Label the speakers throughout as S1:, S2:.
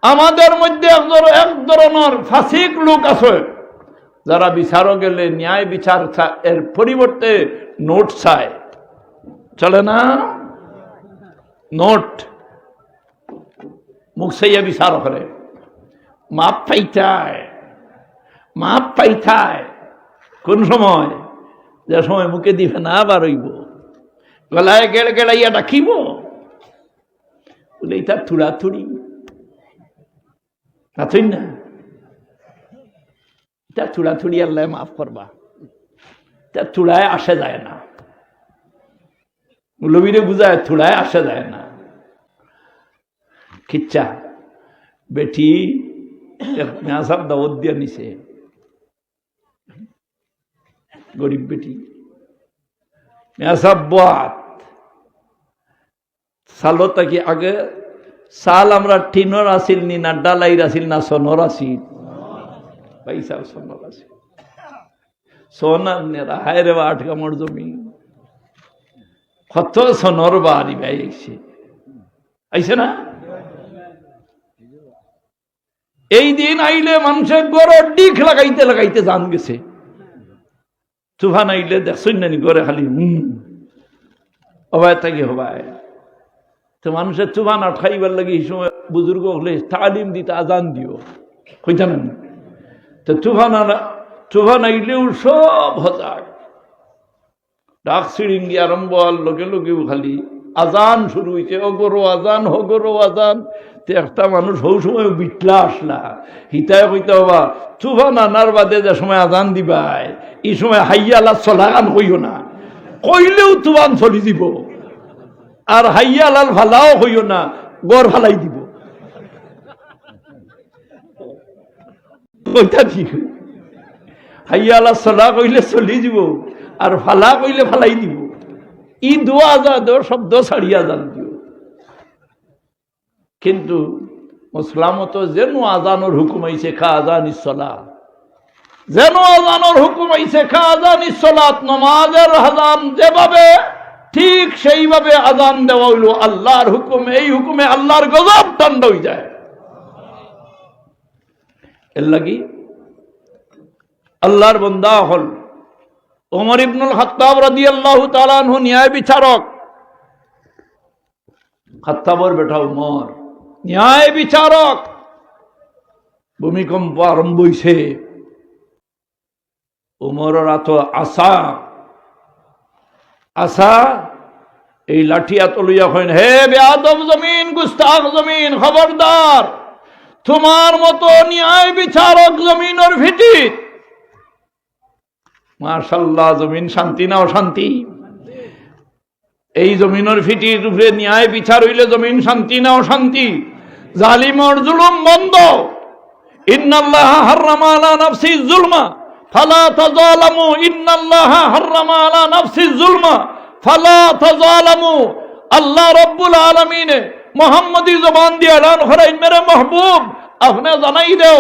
S1: আমাদের মধ্যে এক ধরনের ফাসিক লোক আছে যারা বিচারও গেলে ন্যায় বিচার এর পরিবর্তে নোট চায়। চলে না? নোট মুখ সাইয়া বিচার করে, মাপ পাইতায় কোন সময়? যে সময় মুখে দিবে না বারইব, গলায় গেড়াইয়া ডাকিব, বলে এটা থুড়াথুড়ি আছেন না, এটা থুড়াথুড়ি আল্লাহ মাফ করবা, এটা থুড়ায় আসে যায় না। মৌলবীরে বুঝায় থুড়ায় আসে যায় না। খিচ্চা বেটি মেয়াসাব দাওয়াত দিয়া নিছে, গরিব বেটি মেয়াসাব বাত সালো তাকি আগে সাল আমরা টিনর আসিল নি না ডালাইর আসিল না সোনর আসিল, পয়সা সোনর আসিল, সোনার নেরা হায় রে 8 কামড় জমি কত সোনর বাড়ি ভাই আইছে না? এই দিন আইলে মানুষের গড় ডিখ লাগাইতে জান গেছে। তুফান আইলে দেখছেন না গড়ে খালি হবায় থাকি হবায়। তো মানুষের তুফান আটকাইবার লাগে এই সময় বুজুর্গ হলে তালিম দিতে আজান দিও কইতা না। তো তুফান আইলেও সব হতাক ডাক সিড়িঙ্গি আরম্ভ হওয়ার লগে লগেও খালি আজান শুরু হয়েছে, অগরো আজান। একটা মানুষ হৌ সময় বিটলা আসলা হিতায় কইতে হবা তুফান আনার বাদে যে সময় আজান দিবাই এই সময় হাইয়া আল্লাহ চলাগান কইও না, কইলেও তুফান চলি দিব। আর হাইয়া লাল ফালাও হইও না, গড় ফালাই দিব। কইতা ঠিক, হাইয়া আল্লাহ চলা কইলে চলি দিব, আর ফালা কইলে ফালাই দিব। ই দোয়া আজাদ শব্দ ছাড়িয়া জান দিও। কিন্তু মুসলামত যেন আজানোর হুকুম আইছে খা আজান ইসলা, যেন আজানোর হুকুম আইছে খা আজান ইসলাত, নমাজের আজান যেভাবে ঠিক সেইভাবে আজান দেওয়া হইল আল্লাহর হুকুম। এই হুকুমে আল্লাহর গজব ঠান্ড হয়ে যায়। এর লাগি আল্লাহর বান্দা হল ওমর ইবনুল খাত্তাব রাদিয়াল্লাহু তাআলা আনহু ন্যায় বিচারক। খাত্তাবর বেটা ওমর ন্যায় বিচারক। ভূমিকম্প আরম্ভ হইছে, ওমরের এত আশা এই লাঠি এত লইয়া কইন, হে বেয়াদব জমিন, গুস্তাখ জমিন, খবরদার, তোমার মতো ন্যায় বিচারক জমিনের ভিটি। মাশাআল্লাহ, জমিন শান্তি না অশান্তি? এই জমিনের ফিটির উপরে ন্যায় বিচার হইলে জমিন শান্তি না অশান্তি? জালিমর জুলুম বন্ধ। ইন্নাল্লাহা হাররামা আলা নাফসিজ যুলমা ফালা তাযালামু, ইন্নাল্লাহা হাররামা আলা নাফসিজ যুলমা ফালা তাযালামু। আল্লাহ রাব্বুল আলামিন মুহাম্মদী জবান দিয়ে এলান করেন, মেরে মাহবুব আপনি জানাই দেও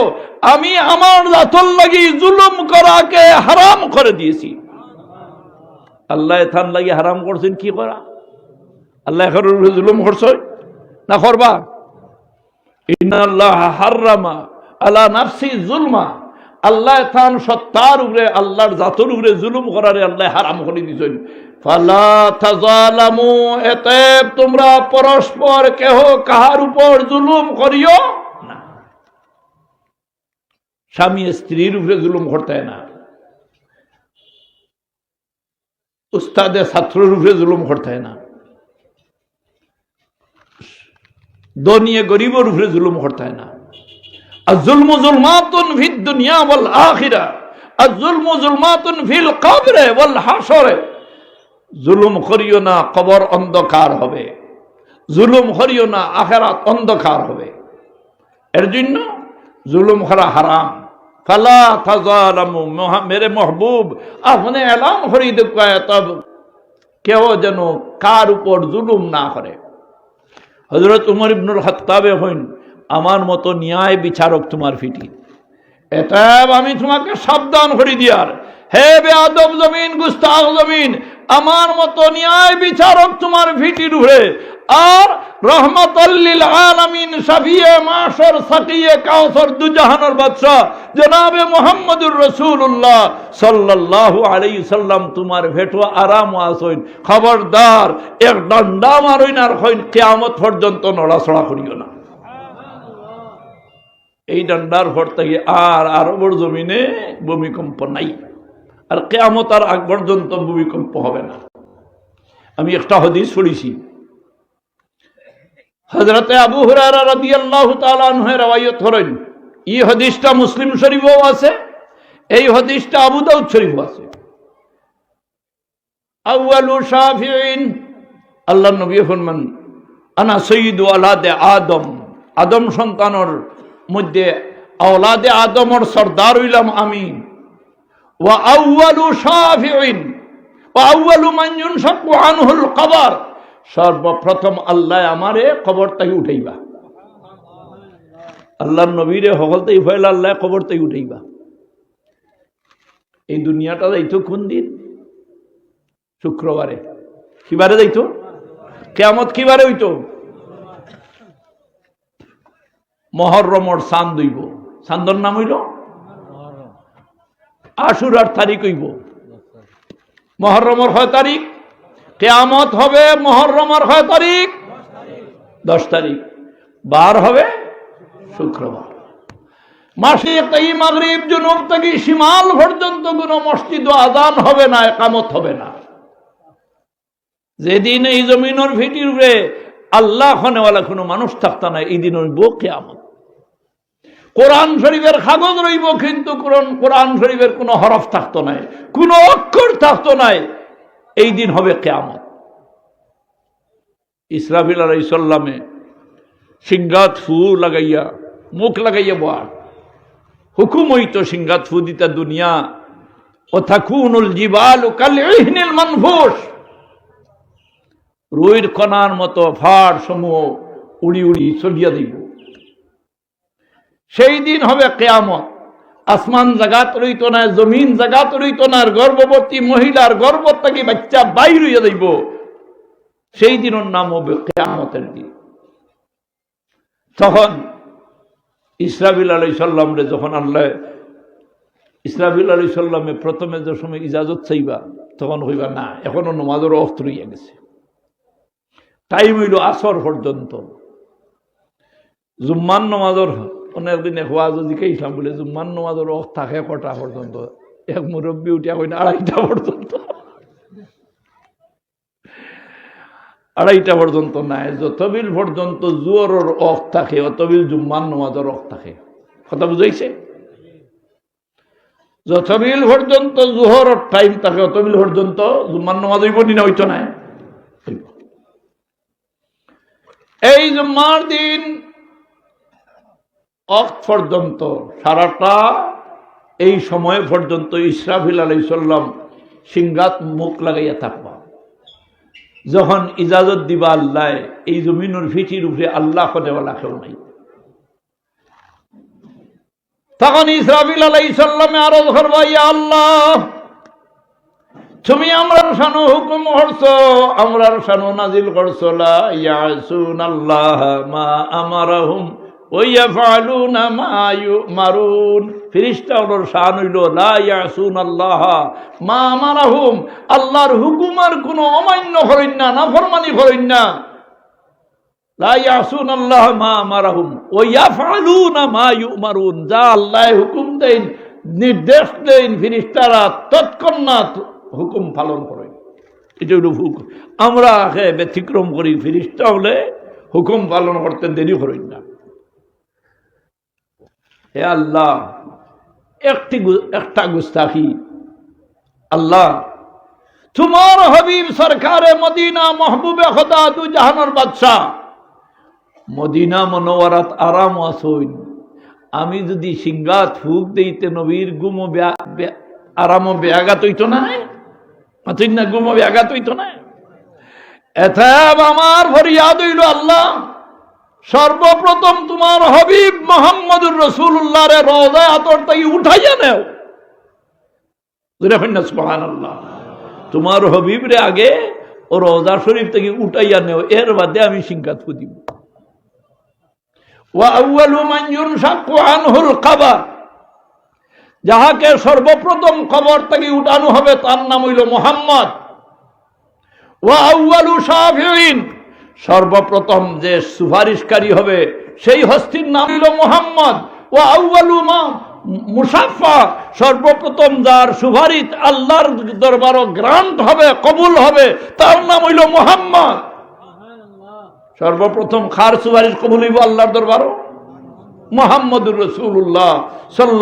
S1: আমি আমার জাতর লাগি জুলুম করাকে হারাম করে দিয়েছি। আল্লাহ থান লাগি হারাম করছেন কি করা? আল্লাহ এখন জুলুম করছ না করবা? ইন্নাল্লাহা হাররামা আলা নাফসি যুলমা, আল্লাহ থান সত্তার উপরে আল্লাহর জাতর উপরে জুলুম করারে আল্লাহ হারাম করে দিয়েছেন। ফালা তাযালামু, এতে তোমরা পরস্পর কেহ কাহার উপর জুলুম করিও না। স্বামী স্ত্রীর উপরে জুলুম করতে না, উস্তাদে ছাত্রের উপরে জুলুম করতে না, দনিয়ে গরিবের উপরে জুলুম করতে না। আয-যুলমু যুলমাতুন ফিদ দুনিয়া ওয়াল আখিরা, আয-যুলমু যুলমাতুন ফিল কবরে ওয়াল হাশরে। জুলুম করিও না, কবর অন্ধকার হবে। জুলুম করিও না, আখিরাত অন্ধকার হবে। এর জন্য জুলুম করা হারাম। ফালা তাযালামু, মেরে মাহবুব আপনি এলান করে দেখায় তব কেউ যেন কার উপর জুলুম না করে। হযরত উমর ইবনুল খাত্তাব হইন, আমার মতো ন্যায় বিচারক তোমার ফিটি। এটা আমি তোমাকে সাবধান করে দিয়ার, হে বেয়াদব জমিন, গুস্তাখ জমিন, আমার মতো ন্যায় বিচারক তোমার ফিটির উপরে আর রহমাতাল লিল আলামিন শাফিয়ে মাশর সাকিয়ে কাউসার দুজাহানের বাদশা জনাবে মুহাম্মদুর রাসূলুল্লাহ সাল্লাল্লাহু আলাইহি সাল্লাম তোমার ভেটো আরাম আসইন। খবরদার এক ডান্ডা মারইন আর হইন কিয়ামত পর্যন্ত নড়াচড়া করিও না। এই ডান্ডার পর থেকে আর আরবের জমিনে ভূমিকম্প নাই, আর কিয়ামত আর আগ পর্যন্ত ভূমিকম্প হবে না। আমি একটা হাদিস পড়েছি, হযরতে আবু হুরায়রা রাদিয়াল্লাহু তাআলা আনহু রওয়ায়াত করেন। এই হাদিসটা মুসলিম শরীফেও আছে, এই হাদিসটা আবু দাউদ শরীফেও আছে। আউয়ালু শাফিঈন, আল্লাহর নবী ফরমান আনা সাইয়্যিদু আওলাদে আদম, আদম সন্তানের মধ্যে আওলাদে আদমের সরদার হইলাম আমি। ওয়া আউয়ালু শাফিঈন ওয়া আউয়ালু মান ইউনশাকু আনহুল কবর, সর্বপ্রথম আল্লাহ আমারে কবর থেকে উঠাইবা। আল্লাহর নবীরে হকলতেই ফেলা আল্লাহ কবর থেকে উঠাইবা। এই দুনিয়াটা যাইতো কোন দিন? শুক্রবারে। কিবারে যাইতো? কিয়ামত কিবারে হইতো? মুহররমের চাঁদ হইব। চাঁদর নাম হইল আশুরার তারিখ হইব। মুহররমের 6 তারিখ, কিয়ামত হবে মুহররমের 6 তারিখ, 10 তারিখ, বার হবে শুক্রবার। মাসিক থেকে মাগরিব, জুনুব থেকে শিমাল পর্যন্ত কোনো মসজিদ আযান হবে না, ইকামত হবে না। যেদিন এই জমিনের ভিটির উপরে আল্লাহ খানেওয়ালা কোনো মানুষ থাকতো না, এই দিন হইব কিয়ামত। কোরআন শরীফের কাগজ রইব, কিন্তু কোরআন শরীফের কোনো হরফ থাকতো না, কোনো অক্ষর থাকতো না। এই দিন হবে কিয়ামত। ইসরাফিল আলাইহিস সালামে সিংগাত ফু লাগাইয়া, মুখ লাগাইয়া বয়ার হুকুম হইতো সিংগাত ফু দিতা দুনিয়া ও তাকুনুল জিবালু কাল ইহনিল মানফুস, রুইর কণার মতো ফাড় সমূহ উড়ি উড়ি চলিয়া দিব। সেই দিন হবে কিয়ামত। আসমান জাগাত রইত না, জমিন জাগাত রইত না, গর্ভবতী মহিলার গর্ভ থেকে বাচ্চা বাইর হইয়া যাইব। সেই দিনের নাম হবে কিয়ামতের দিন। তখন ইসরাফিল আলাইহিস সালামরে যখন আল্লাহ ইসরাফিল আলাইহিস সালামে প্রথমে যে সময় ইজাজত চাইবা, তখন হইবা না, এখনো নামাজের ওয়াক্ত রইয়া গেছে। টাইম হইল আসর পর্যন্ত। জুম্মান নামাজের অনেকদিন এক ওয়াজ জিজ্ঞাসা বলে জুম্মান নামাজের ওয়াক্ত থাকে কটা পর্যন্ত? এক মুরব্বী উঠিয়া কইনা 2:30 পর্যন্ত। 2:30 পর্যন্ত নাই, যতবিল পর্যন্ত জোহরের ওয়াক্ত থাকে অতবিল জুম্মান নামাজের ওয়াক্ত থাকে। কথা বুঝাইছে? যতবিল পর্যন্ত জোহরের টাইম থাকে অতবিল পর্যন্ত জুম্মান নামাজ হইব না, হইতো না। এই জুম্মার দিন ওয়াক্ত পর্যন্ত সারাটা এই সময় পর্যন্ত ইসরাফিল আলাইহিস সালাম সিংগাত মুখ লাগাইয়া থাকবা। যখন ইজাজত দিবা আল্লাহ, এই জমিনের ফিটির উপরে আল্লাহ কদেওয়ালা কেউ নাই। তখন ইসরাফিল আলাইহিস সালামে আরজ করবা, ইয়া আল্লাহ, তুমি আমরার শানো হুকুম করছো, আমরার শানো নাজিল করছো, লা ইয়াসুনাল্লাহ মা আমারাহুম ওয়া ইয়াফআলুনা মা ইউমারুন। ফেরেশতাদের শান হইল লা ইয়াসুনাল্লাহ মা আমারাহুম, আল্লাহর হুকুমের কোনো অমান্য করেন না, নাফরমানি করেন না। লা ইয়াসুনাল্লাহ মা আমারাহুম ওয়া ইয়াফআলুনা মা ইউমারুন, যা আল্লাহ হুকুম দেন, নির্দেশ দেন, ফেরেশতারা তৎক্ষণাৎ হুকুম পালন করে। এটা হইল হুকুম। আমরা ব্যতিক্রম করি, ফেরেশতা হলে হুকুম পালন করতে দেরি করেন না। হে আল্লাহ, একটা গুস্তাখি। আল্লাহ, তোমার হাবিব সরকারে মদিনা মাহবুবে খোদা দু জাহানের বাদশা মদিনা মনোয়ারাত আরাম আসইন, আমি যদি সিংগাত ফুক দিতে নবীর গুম আরাম ব্যাঘাত হইতো না, না গুম ব্যাঘাত হইতো না। এথাব আমার ফরিয়াদ হইল, আল্লাহ, সর্বপ্রথম তোমার হাবিব মুহাম্মদুর রাসূলুল্লাহ রে রওজা আতর থেকে উঠাইয়া নেও। সুবহানাল্লাহ। তোমার হাবিব রে আগে ও রওজা শরীফ থেকে উঠাইয়া নেও, এর বাদে আমি সিংহাত দিব। ওয়া আউয়ালু মান ইউনশাক্কু আনহুল কবর, যাহাকে সর্বপ্রথম কবর থেকে উঠানো হবে তার নাম হইল মুহাম্মদ। ওয়া আউয়ালু শাফিঈন, সর্বপ্রথম যে সুপারিশকারী হবে সেই হস্তির নাম হইল মুহাম্মদ। ওয়া আউয়ালু মা মুসাফা, সর্বপ্রথম যার সুপারিশ আল্লাহর দরবারও গ্রান্ট হবে, কবুল হবে, তার নাম হইল মুহাম্মদ। সর্বপ্রথম খার সুপারিশ কবুল হইব আল্লাহর দরবারও? মুহাম্মদুর রাসূলুল্লাহ সাল্লাল্লাহু